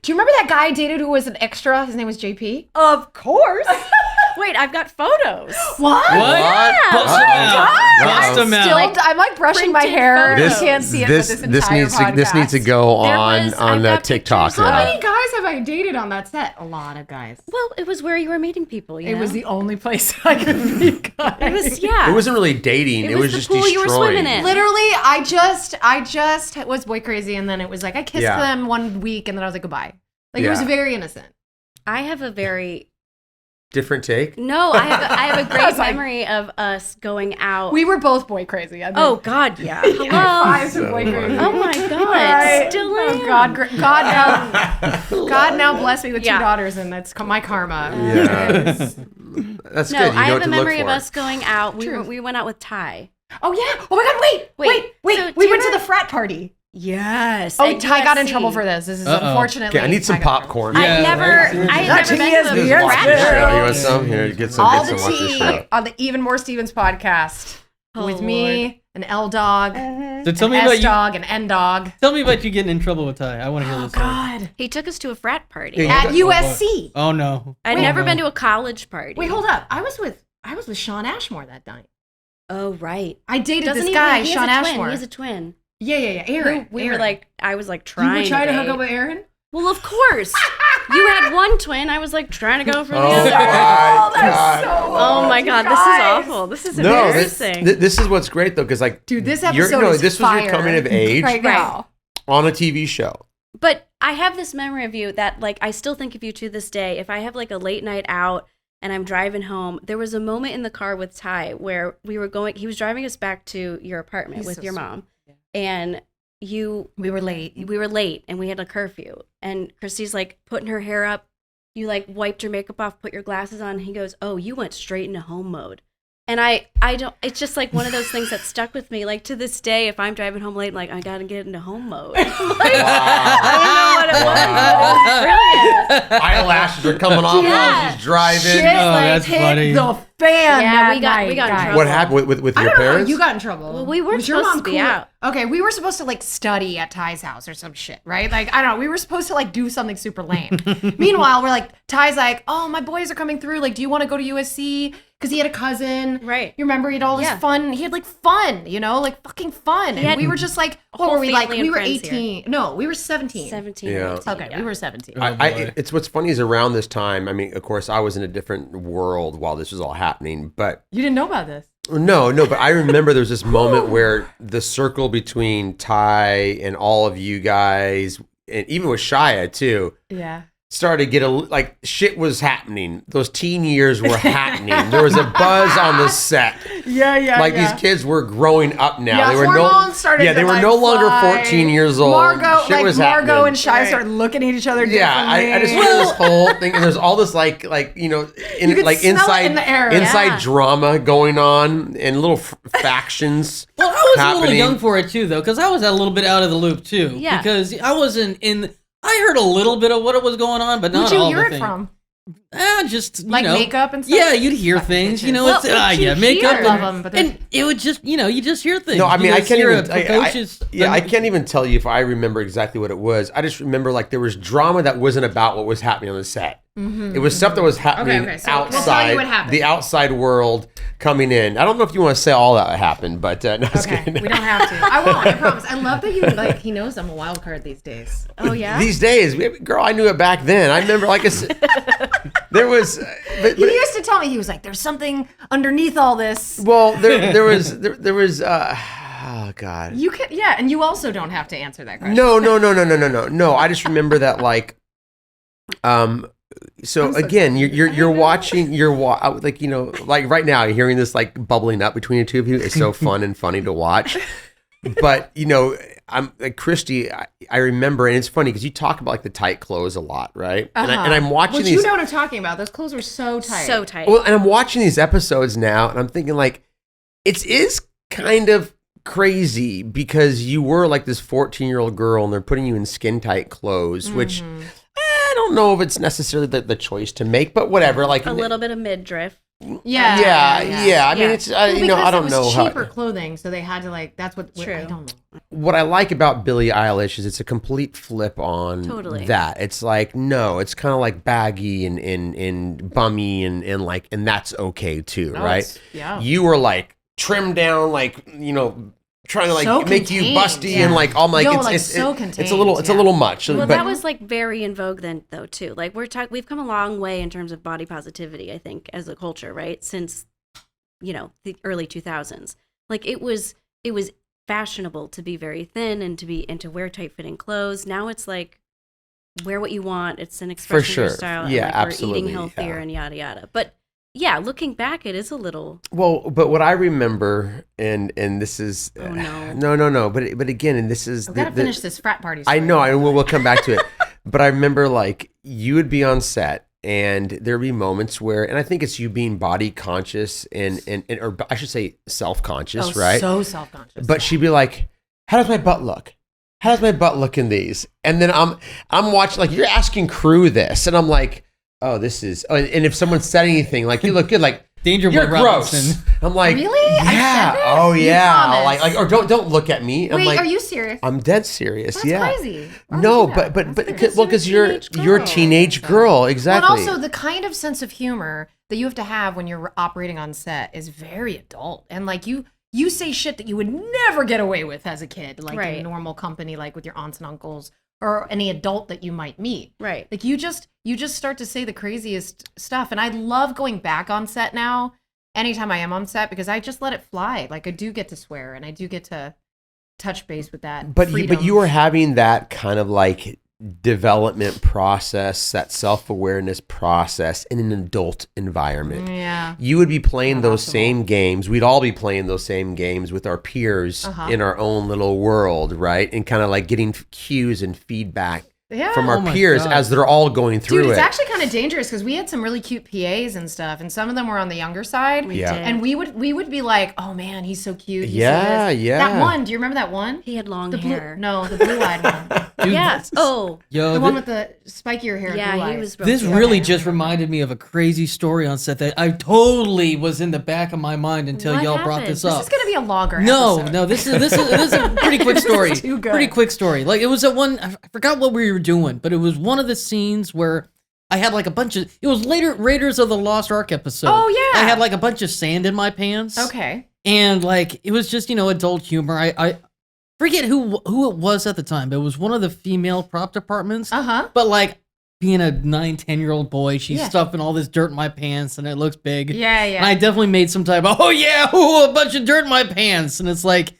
Do you remember that guy I dated who was an extra? His name was JP. Of course. Wait, I've got photos. What? Yeah. Bust them out. I'm like brushing my hair. You can't see it. This needs to go on TikTok. How many guys have I dated on that set? A lot of guys. Well, it was where you were meeting people. It was the only place I could meet guys. It was It wasn't really dating. It was just the pool destroying. you were swimming in. Literally, I just was boy crazy, and then it was like I kissed them 1 week, and then I was like goodbye. Like it was very innocent. I have a very different take. No, I have a great memory of us going out. We were both boy crazy. I mean, oh God, yeah. Hello. Boy crazy. Oh my God, still am. God now bless me with 2 daughters, and that's my karma. Yeah, that's good. I have a memory of us going out. We went out with Ty. Oh yeah. Oh my God. Wait. So we went to the frat party. Yes. Oh, Ty got in trouble for this. This is unfortunately. Okay, I need some popcorn. I had never been to a frat show. You show. want some? Here, get some. All get the some. tea on the Even More Stevens podcast with me, an L dog, So tell an me S about dog, an N dog. Tell me about you getting in trouble with Ty. I want to hear this. God. He took us to a frat party Yeah. At USC. Oh no. I'd never been to a college party. Wait, hold up. I was with Sean Ashmore that night. Oh right. I dated this guy, Sean Ashmore. He's a twin. Yeah. Aaron. We were like, I was like trying. You were trying to hook date. up with Aaron? Well, of course. You had one twin. I was like trying to go for the other. Oh my God, this is awful. This is embarrassing. This is what's great though, because like, dude, this episode is this was your coming of age right now on a TV show. But I have this memory of you that like I still think of you to this day. If I have like a late night out and I'm driving home, there was a moment in the car with Ty where he was driving us back to your apartment with your mom. And we were late and we had a curfew, and Christy's like putting her hair up. You like wiped your makeup off, put your glasses on, and he goes, "Oh, you went straight into home mode." And I don't, it's just like one of those things that stuck with me. Like to this day, if I'm driving home late, I'm like, I gotta get into home mode. Like, I don't know what it was. It was brilliant. Eyelashes are coming off while she's driving. Shit, that's hit funny. the fan. Yeah, we that got in night, trouble. What happened with your I don't know how parents? you got in trouble. Well, we weren't Was your supposed mom to be cool? out. Okay, we were supposed to like study at Ty's house or some shit, right? Like, I don't know. We were supposed to like do something super lame. Meanwhile, we're like, Ty's like, oh, my boys are coming through. Like, do you want to go to USC? Because he had a cousin. Right. You remember he had all this fun. He had like fun, like fucking fun. And we were just like, what were we like? We were 18. No, we were 17. 17. Yeah. Okay, we were 17. It's what's funny is around this time, I mean, of course, I was in a different world while this was all happening, but You didn't know about this. no, but I remember there was this moment where the circle between Ty and all of you guys, and even with Shia too, Yeah. started to get like shit was happening. Those teen years were happening. There was a buzz on the set. Yeah. Like these kids were growing up now. Yeah, they were hormones started Yeah, to, they were like, no longer fly. 14 years old. Margot was and happening. Shia started looking at each other differently. Yeah, I just hear this whole thing, and there's all this like You could like smell it inside in the air. inside drama going on, and little factions. Well, I was a happening. little young for it too, though, because I was a little bit out of the loop too. Yeah. Because I wasn't in. I heard a little bit of what was going on, but not Who'd you all hear the it things. from? Just Like makeup and stuff? Yeah, you'd hear things. bitches. You know, Well, it's what'd you makeup. hear? Love 'em, but they're- and it would just, you just hear things. No, I mean, I just can't hear even. a precocious. I can't even tell you if I remember exactly what it was. I just remember like there was drama that wasn't about what was happening on the set. It was stuff that was happening Okay, so outside, we'll tell you what happened. the outside world coming in. I don't know if you want to say all that happened, but no, just Okay, kidding. we don't have to. I won't. I promise. I love that he knows I'm a wild card these days. Oh yeah. These days, girl, I knew it back then. I remember, like I said, there was. But He used to tell me, he was like, "There's something underneath all this." well, there was. Oh God. You can, yeah, and you also don't have to answer that question. No. I just remember that, like, So again, you're watching, like, like right now, hearing this like bubbling up between the two of you is so fun and funny to watch. But I'm like Christy. I remember, and it's funny because you talk about like the tight clothes a lot, right? And I'm watching these. You know what I'm talking about? Those clothes were so tight. So tight. Well, and I'm watching these episodes now, and I'm thinking like, it is kind of crazy because you were like this 14-year-old girl, and they're putting you in skin tight clothes, which. I don't know if it's necessarily the choice to make, but whatever. Like a little bit of midriff. Yeah. I mean, it's Well, you know, I because don't it know was how. cheaper clothing, so they had to like. That's what. True. I don't know. What I like about Billie Eilish is it's a complete flip on Totally. that. It's like, no, it's kind of like baggy and bummy and like, and that's okay too, No, right? it's- yeah. You were like trimmed down, like, you know, trying to like So make you contained, busty yeah. and like, I'm like, No, it's, like, it's, so it's contained, a little, it's a yeah. little much. Well, but that was like very in vogue then, though, too. Like we've come a long way in terms of body positivity, I think, as a culture, right? Since, you know, the early 2000s. Like it was fashionable to be very thin and to wear tight fitting clothes. Now it's like wear what you want. It's an expression of your sure. style. Yeah, and like absolutely, We're eating healthier yeah. and yada yada. But yeah, looking back, it is a little. well, but what I remember, and this is, Oh, no. no, but again, and this is I've got to finish this frat party. I story. know, and we'll come back to it. But I remember like you would be on set and there'd be moments where, and I think it's you being body conscious and or I should say self-conscious, Oh, right? so self-conscious. But she'd be like, how does my butt look? How does my butt look in these? And then I'm watching, like, you're asking crew this, and I'm like, oh, this is, and if someone said anything, like, you look good, like, Danger you're Boy gross. Robinson. I'm like, Really? I yeah, said that? oh You yeah, promised. like, or don't look at me. I'm Wait, like, are you serious? I'm dead serious. That's yeah. crazy. Why would No, you do that? but That's because you're a teenage girl, exactly. Well, and also the kind of sense of humor that you have to have when you're operating on set is very adult, and like you say shit that you would never get away with as a kid, like in Right. normal company, like with your aunts and uncles or any adult that you might meet. Right. Like you just start to say the craziest stuff, and I love going back on set now. Anytime I am on set, because I just let it fly. Like I do get to swear, and I do get to touch base with that. But freedom. you were having that kind of like development process, that self-awareness process in an adult environment. Yeah. You would be playing Not those optimal. same games. We'd all be playing those same games with our peers in our own little world, right? And kind of like getting cues and feedback Yeah. from our Oh my peers God. as they're all going through Dude, it's it. actually kind of dangerous because we had some really cute PAs and stuff, and some of them were on the younger side. We Yeah. did. And we would be like, "Oh man, he's so cute." He's so Yeah, this." yeah. That one, do you remember that one? He had long The blue, hair. no, the blue-eyed one. Dude, Yes. Oh. Yo, The one with the spikier hair. and blue Yeah, he eyes. was. this yeah. really Okay. just reminded me of a crazy story on set that I totally was in the back of my mind until What y'all brought happened? this This up. is gonna be a longer. No, episode. no, this is a pretty quick story. is too good. Pretty quick story. Like it was at one. I forgot what we were doing, but it was one of the scenes where I had like a bunch of. It was later Raiders of the Lost Ark episode. Oh, yeah. I had like a bunch of sand in my pants. Okay. And like it was just adult humor. I forget who it was at the time, but it was one of the female prop departments. Uh-huh. But like being a 9-10-year-old boy, she's Yeah. stuffing all this dirt in my pants, and it looks big. Yeah, And yeah. I definitely made some type of, oh yeah, ooh, a bunch of dirt in my pants. And it's like,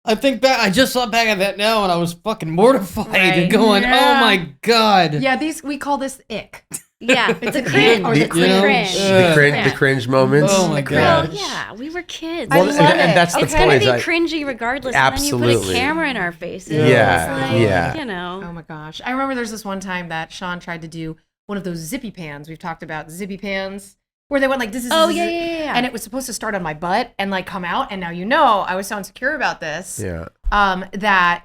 I think back, I just saw back at that now and I was fucking mortified and Right. going, Yeah. oh my God. Yeah, we call this ick. Yeah, it's a cringe. Or the It's a cringe. The cringe moments. Oh my Well, God. yeah, we were kids. I Well, love and it. that's the It's point. gonna is be like, cringy regardless. And then you put Absolutely. a camera in our faces. Yeah, It's like, yeah. You know. Oh my gosh. I remember there's this one time that Sean tried to do one of those zippy pans. We've talked about zippy pans where they went like this is Oh, yeah. and it was supposed to start on my butt and like come out, and now I was so insecure about this yeah. that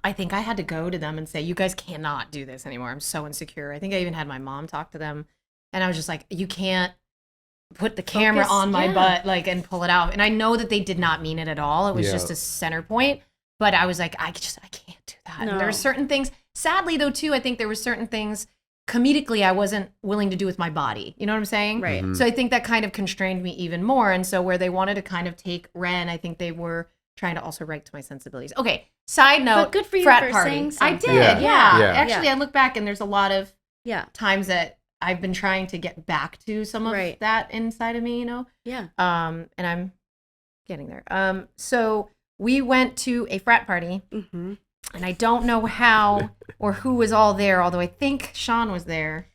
I think I had to go to them and say, you guys cannot do this anymore. I'm so insecure. I think I even had my mom talk to them, and I was just like, you can't put the camera Focus, on my yeah. butt like and pull it out. And I know that they did not mean it at all. It was Yeah. just a center point. But I was like, I can't do that. And there No. were certain things, sadly though too, I think there were certain things comedically I wasn't willing to do with my body. You know what I'm saying? Right. Mhm. So I think that kind of constrained me even more. And so where they wanted to kind of take Ren, I think they were trying to also write to my sensibilities. Okay, side note. But good for you frat for party. saying I something. did, Yeah. yeah. Yeah. Actually, I look back and there's a lot of Yeah. times that I've been trying to get back to some of Right. that inside of me, Yeah. and I'm getting there. So we went to a frat party, Mm-hmm. and I don't know how or who was all there, although I think Sean was there.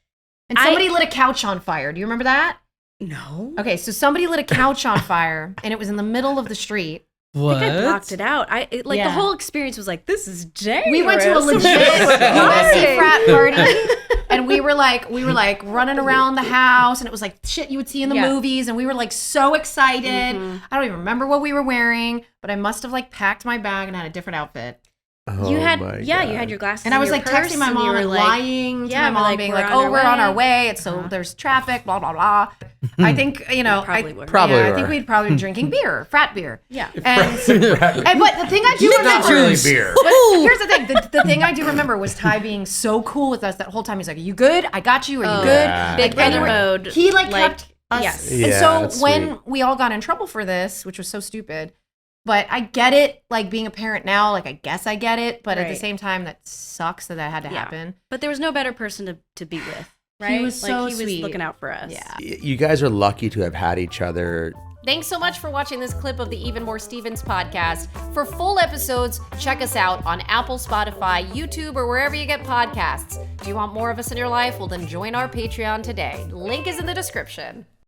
And I- somebody lit a couch on fire. Do you remember that? No. Okay, so somebody lit a couch on fire, and it was in the middle of the street. What? I think I blocked it out. The Yeah. whole experience was like, this is dangerous. We went to a legit USC frat party, and we were like running around the house, and it was like shit you would see in the Yeah. movies, and we were like so excited. Mhm. I don't even remember what we were wearing, but I must have like packed my bag and had a different outfit. Oh You had my you God. had your glasses. And I in was your like purse, texting my and you mom were and like, lying to yeah, my we're mom, like, being we're like, on "Oh, our we're on our way." way. It's so there's traffic, blah blah blah." I think probably were. Probably I were. think we'd probably been drinking beer, frat beer. Yeah. And but the thing I do Not remember, really beer. but here's the thing: the thing I do remember was Ty being so cool with us that whole time. He's like, "Are you good? I got you. Are you good?" Yeah. Big Like, brother anyway, mode. He kept us. Yes. And Yeah, so that's when sweet. we all got in trouble for this, which was so stupid, but I get it. Like being a parent now, like I guess I get it. But at the Right. same time, that sucks that had to happen. But there was no better person to be with, right? He was so he was sweet. looking out for us. Yeah. You guys are lucky to have had each other. Thanks so much for watching this clip of the Even More Stevens podcast. For full episodes, check us out on Apple, Spotify, YouTube, or wherever you get podcasts. Do you want more of us in your life? Well, then join our Patreon today. Link is in the description.